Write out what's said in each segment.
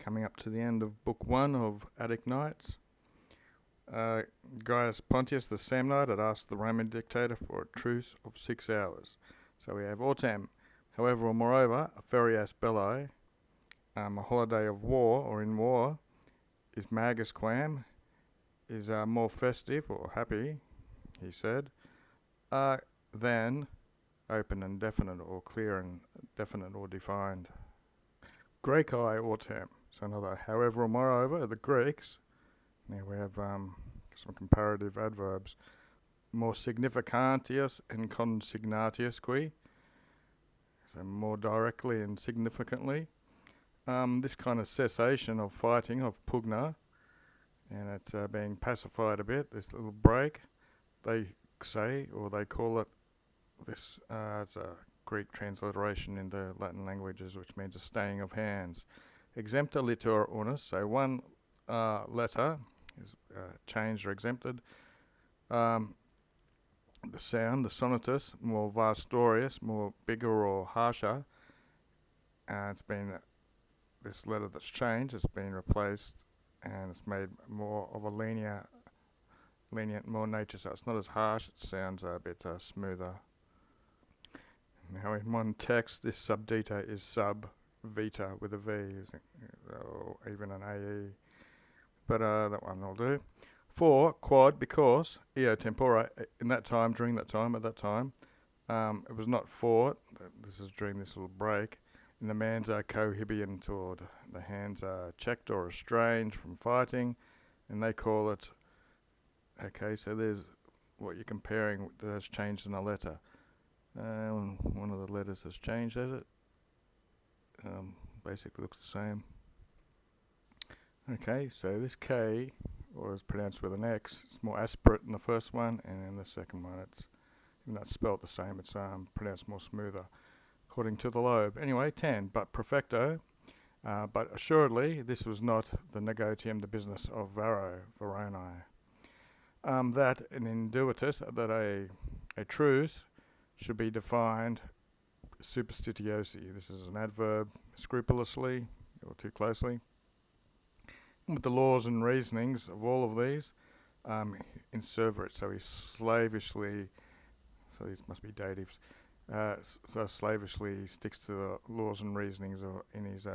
Coming up to the end of Book 1 of Attic Nights. Gaius Pontius the Samnite had asked the Roman dictator for a truce of 6 hours. So we have autem, however or moreover, a ferias belli, a holiday of war or in war, is magus quam, is more festive or happy, he said, than open and definite or clear and definite or defined. Graeci autem, so another however or moreover, the Greeks, now we have some comparative adverbs, more significantius and consignatiusque, so more directly and significantly. This kind of cessation of fighting, of pugna, and it's being pacified a bit, this little break, they say, or they call it, this, it's a Greek transliteration into Latin languages, which means a staying of hands. Exempta litur unus, so one letter is changed or exempted. The sound, the sonatus, more vastorius, more bigger or harsher. It's been, this letter that's changed, it's been replaced and it's made more of a lenient, more nature, so it's not as harsh, it sounds a bit smoother. Now in one text, this subdita is sub vita with a V, or even an AE, but that one will do. 4, quod, because, eo tempora, in that time, during that time, at that time, it was not fought, this is during this little break, and the mans are cohibientur, the hands are checked or restrained from fighting, and they call it, okay, so there's what you're comparing that has changed in a letter. One of the letters has changed, has it? Basically looks the same. Okay, so this K, or is pronounced with an X, it's more aspirate than the first one, and in the second one it's, even though it's spelt the same, it's pronounced more smoother, according to the lobe. Anyway, 10, but perfecto, but assuredly this was not the negotium, the business of Veroni. That an induitus, that a truce should be defined superstitiosi. This is an adverb, scrupulously or too closely. And with the laws and reasonings of all of these, inserveret, so he slavishly, so these must be datives, so slavishly sticks to the laws and reasonings in his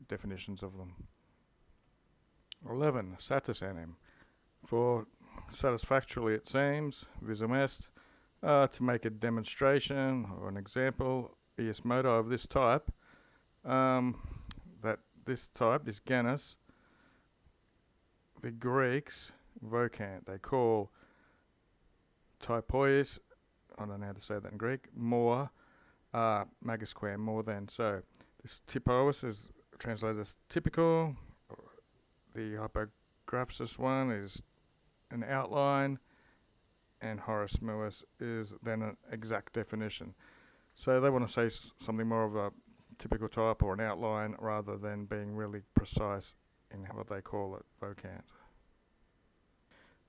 definitions of them. 11, satis enim, for satisfactorily it seems, visum est, to make a demonstration or an example, ius modo of this type, that this type, this genus, the Greeks vocant, they call typois, I don't know how to say that in Greek, more, magus quam, more than. So this typos is translated as typical, the hypographsis one is an outline, and horis muus is then an exact definition. So they want to say something more of a typical type or an outline rather than being really precise in what they call it, vocant.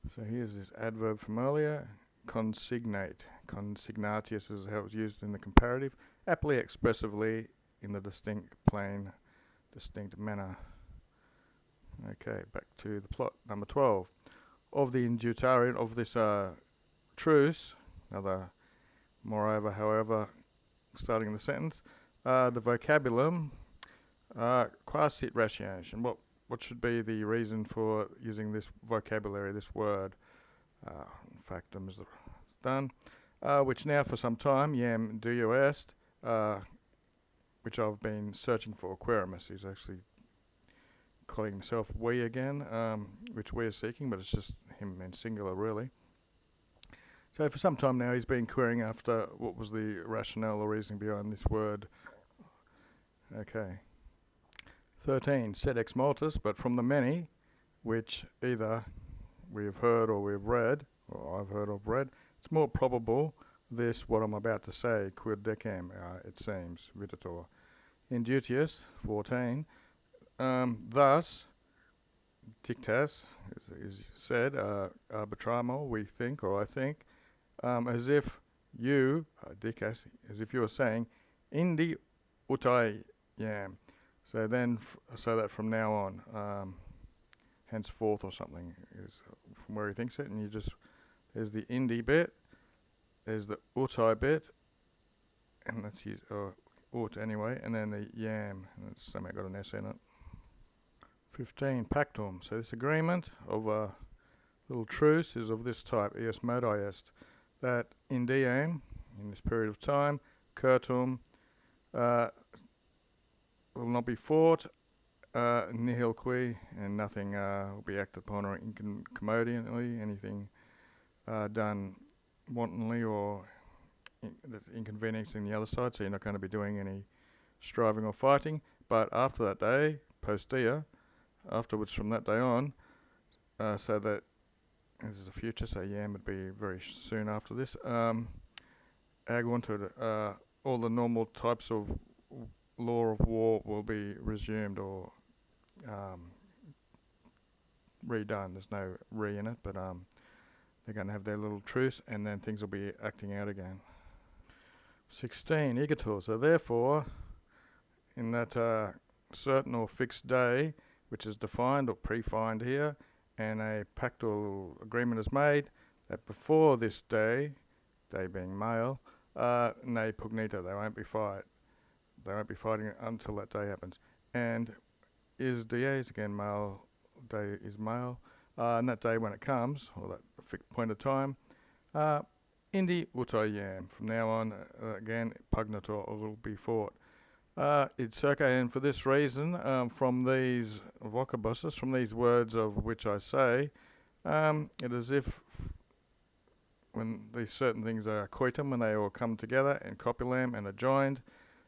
So here's this adverb from earlier, consignate. Consignatius is how it was used in the comparative, aptly expressively in the distinct, plain, distinct manner. Okay, back to the plot. Number 12. Of the indutarium of this truce, another moreover, however, starting the sentence, the vocabulum, qua sit ratiotion. What should be the reason for using this vocabulary, this word? Factum is done, which now for some time, yam do est, which I've been searching for. Querimus, he's actually calling himself we again, which we're seeking, but it's just him in singular really. So for some time now he's been querying after what was the rationale or reasoning behind this word. Okay. 13, sed ex multis, but from the many, which either we have heard or we've read, or I've heard or read, it's more probable this, what I'm about to say, quid decem, it seems, videtur. Indutius, 14, thus, dictas, is said, arbitramo, we think, or I think, as if you, dicas, as if you are saying, indi utai yam, So then, so that from now on, henceforth or something is from where he thinks it, and you just, there's the indi bit, there's the utai bit, and that's his ut anyway, and then the yam, and it's somehow got an S in it. 15, pactum. So this agreement of a little truce is of this type, est modi est, that in diem, in this period of time, curtum, will not be fought, nihil qui, and nothing will be acted upon or incommodiantly, anything done wantonly or that's inconveniencing the other side, so you're not going to be doing any striving or fighting. But after that day, post dia, afterwards from that day on, so that this is the future, so yam would be very soon after this, ag wanted all the normal types of law of war will be resumed or redone. There's no re in it, but they're going to have their little truce, and then things will be acting out again. 16, igator. So therefore, in that certain or fixed day, which is defined or prefined here, and a pactual agreement is made, that before this day, day being male, ne pugnita, they won't be fighting until that day happens. And is dies, again male, day is male, and that day when it comes, or that fixed point of time, indi utai yam. From now on, again, pugnator will be fought. It's okay, and for this reason, from these vocabusses, from these words of which I say, it is if when these certain things are coitum, when they all come together and copulam and are joined,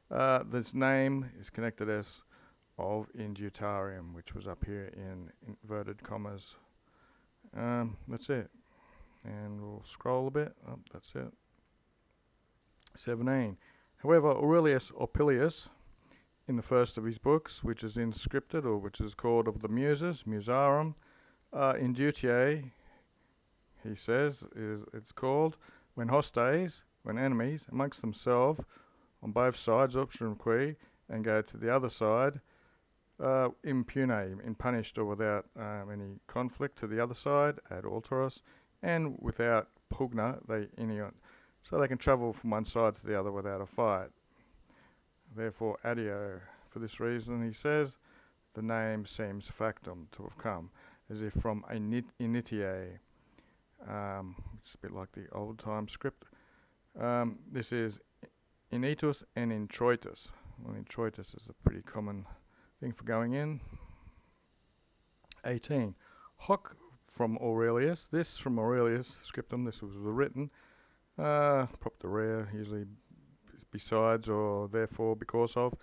this name is connected as of indutarium, which was up here in inverted commas. That's it. And we'll scroll a bit. Oh, that's it. 17. However, Aurelius Opilius, in the first of his books, which is inscripted, or which is called of the Muses, Musarum, Indutiae, he says, it's called, when hostes, when enemies, amongst themselves, on both sides, option qui, and go to the other side, impune, impunished or without any conflict to the other side, ad alteros, and without pugna, they iniont. So they can travel from one side to the other without a fight. Therefore, addio. For this reason, he says, the name seems factum to have come, as if from initiae. It's a bit like the old time script. This is initus and introitus. Well, introitus is a pretty common thing for going in. 18. Hoc from Aurelius. This from Aurelius scriptum. This was written. Propter rare, usually besides or therefore because of.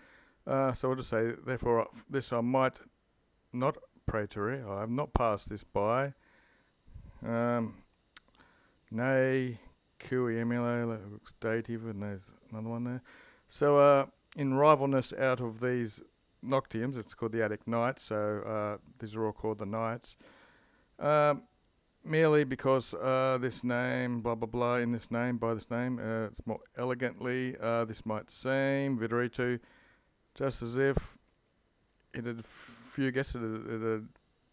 So I'll just say, therefore, this I might not praetore. I have not passed this by. Nay, cui emule, looks dative, and there's another one there. So in rivalness out of these Noctiums, it's called the Attic Nights, so these are all called the Nights. Merely because this name, blah blah blah, in this name, by this name, it's more elegantly, this might seem, videritu, just as if it had fugace, it had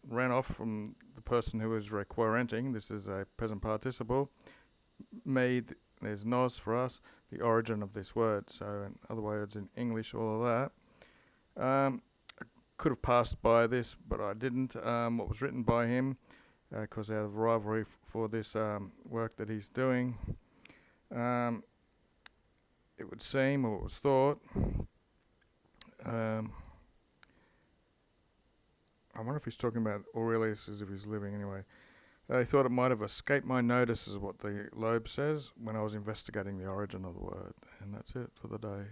ran off from the person who was requirenting. This is a present participle. Made, there's nos for us, the origin of this word. So in other words, in English, all of that. I could have passed by this, but I didn't. What was written by him, because out of rivalry for this work that he's doing, it would seem, or it was thought, I wonder if he's talking about Aurelius as if he's living anyway. I thought it might have escaped my notice, is what the Loeb says, when I was investigating the origin of the word. And that's it for the day.